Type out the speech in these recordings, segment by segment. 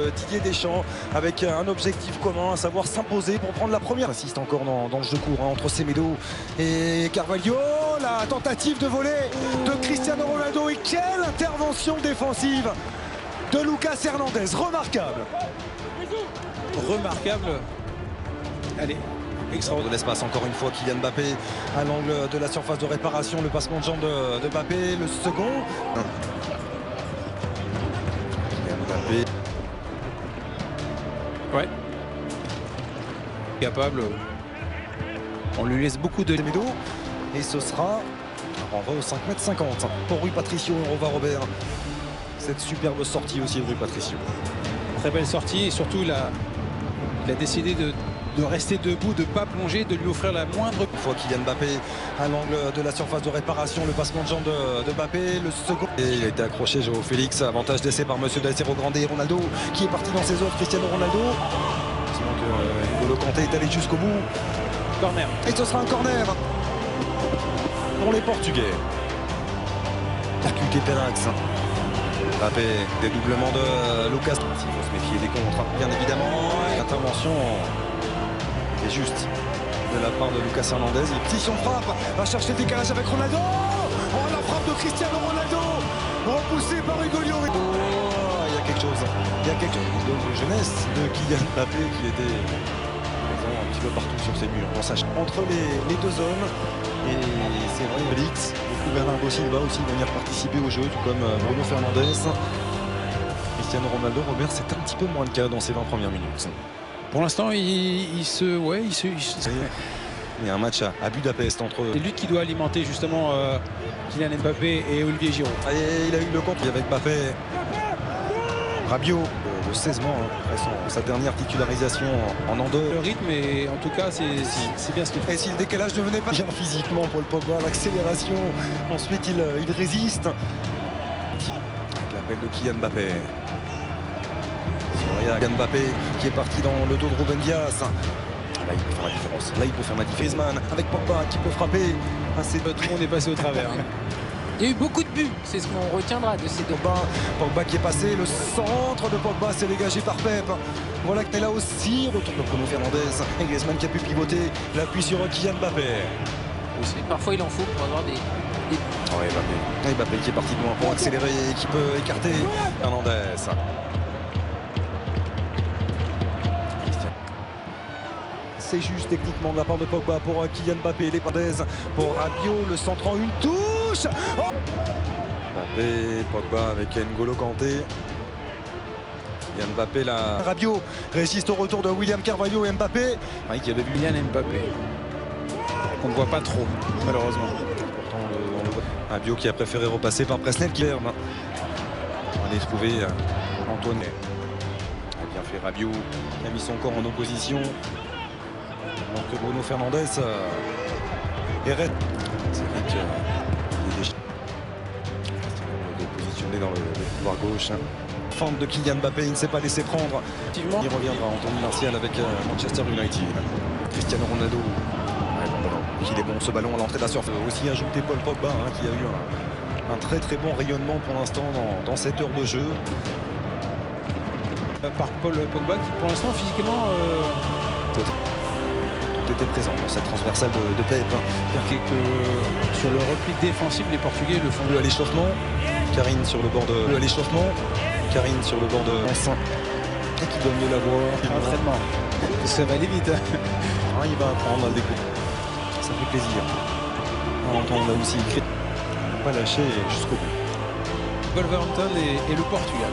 de Didier Deschamps avec un objectif commun, à savoir s'imposer pour prendre la première. Assiste encore dans le jeu court entre Semedo et Carvalho. La tentative de voler de Cristiano Ronaldo et quelle intervention défensive de Lucas Hernandez, remarquable. Remarquable. Allez, extraordinaire. De l'espace encore une fois, Kylian Mbappé à l'angle de la surface de réparation, le passement de jambe de Mbappé, le second. Kylian Mbappé. Ouais. Capable. On lui laisse beaucoup de Semedo. Et ce sera un renvoi au 5,50 m pour Rui Patricio et Rova Robert. Cette superbe sortie aussi de Rui Patricio. Très belle sortie et surtout il a décidé de rester debout, de ne pas plonger, de lui offrir la moindre. Une fois Kylian Mbappé à l'angle de la surface de réparation, le passement de jambe de Mbappé, le second. Et il a été accroché, Joao Félix, avantage d'essai par Monsieur Dalcero Grande et Ronaldo qui est parti dans ses offres, Cristiano Ronaldo. Sinon que N'Golo Kanté est allé jusqu'au bout. Corner. Et ce sera un corner pour les Portugais. Percuté Pénax. Mbappé, dédoublement de Lucas. Il faut se méfier des contres, bien évidemment. Intervention est juste de la part de Lucas Hernandez. Et position frappe, va chercher le décalage avec Ronaldo. Oh, la frappe de Cristiano Ronaldo, repoussé par Hugo Lloris. Oh, il y a quelque chose. Il y a quelque chose de jeunesse de Kylian Mbappé qui était présent un petit peu partout sur ses murs. On sache entre les deux hommes. Et c'est vrai, Félix, beaucoup Bernardo Silva aussi venir participer au jeu, tout comme Bruno Fernandes. Cristiano Ronaldo, Robert, c'est un petit peu moins le cas dans ces 20 premières minutes. Pour l'instant, il y a un match à Budapest entre eux. C'est lui qui doit alimenter justement Kylian Mbappé et Olivier Giroud. Et il a eu le compte avec Mbappé. Rabiot, le 16 mois, après sa dernière titularisation en Andorre. Le rythme, et en tout cas, c'est bien ce qu'il fait. Et si le décalage ne venait pas bien physiquement, Paul Pogba, l'accélération, ensuite il résiste. L'appel de Kylian Mbappé. Kylian Mbappé qui est parti dans le dos de Ruben Dias. Là, il peut faire la différence. Là, il peut faire la différence. Griezmann avec Pogba qui peut frapper. Tout le monde est passé au travers. Il y a eu beaucoup de buts, c'est ce qu'on retiendra de ces deux. Pogba qui est passé, le centre de Pogba s'est dégagé par Pep. Voilà que là aussi, retour de Bruno Fernandes. Et Griezmann qui a pu pivoter, l'appui sur Kylian Mbappé. Aussi. Parfois il en faut pour avoir des... Ouais, Mbappé. Mbappé qui est parti de loin pour accélérer et qui peut écarter Fernandes. C'est juste techniquement de la part de Pogba pour Kylian Mbappé, les Fernandez pour Rabiot, le centre en une touche. Oh, Mbappé, Pogba avec N'Golo Kanté. Kylian Mbappé là. Rabiot résiste au retour de William Carvalho et Mbappé. Qui avait vu Kylian Mbappé. On ne voit pas trop, malheureusement. Pourtant, on le voit. Rabiot qui a préféré repasser par Presnel qui on va aller trouver Antoine. A bien fait Rabiot qui a mis son corps en opposition. Donc Bruno Fernandes est raide. C'est vrai qu'il est déjà positionné dans le couloir gauche. Fente de Kylian Mbappé, il ne s'est pas laissé prendre. Il reviendra Anthony Martial avec Manchester United. Cristiano Ronaldo. Il est bon ce ballon à l'entrée de la surface. Aussi ajouté Paul Pogba qui a eu un très très bon rayonnement pour l'instant dans cette heure de jeu. Par Paul Pogba qui pour l'instant physiquement était présent dans cette transversale de Pep. Sur le repli défensif, les Portugais le font. À l'échauffement, Karine sur le bord de l'échauffement, Karine sur le bord de l'enceinte. Et qui donne de la voix. Entraînement. Ça va aller vite. Il va apprendre à le découvrir. Ça fait plaisir. On entend là aussi écrit. Pas lâcher jusqu'au bout. Wolverhampton et le Portugal.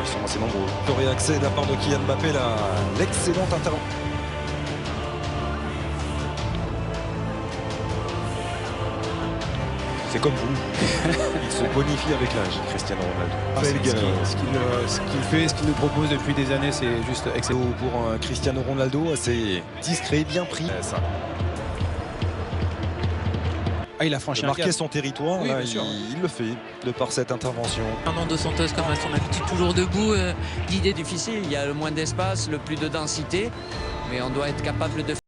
Ils sont assez nombreux. Le réaccès de la part de Kylian Mbappé, l'excellente intervention. C'est comme vous. Il se bonifie avec l'âge, Cristiano Ronaldo. Ce qu'il fait, ce qu'il nous propose depuis des années, c'est juste excellent. Pour Cristiano Ronaldo, assez discret, bien pris. Il a franchi marqué son territoire, oui, là, il le fait de par cette intervention. Fernando Santos, comme à son habitude, toujours debout. L'idée difficile, il y a le moins d'espace, le plus de densité, mais on doit être capable de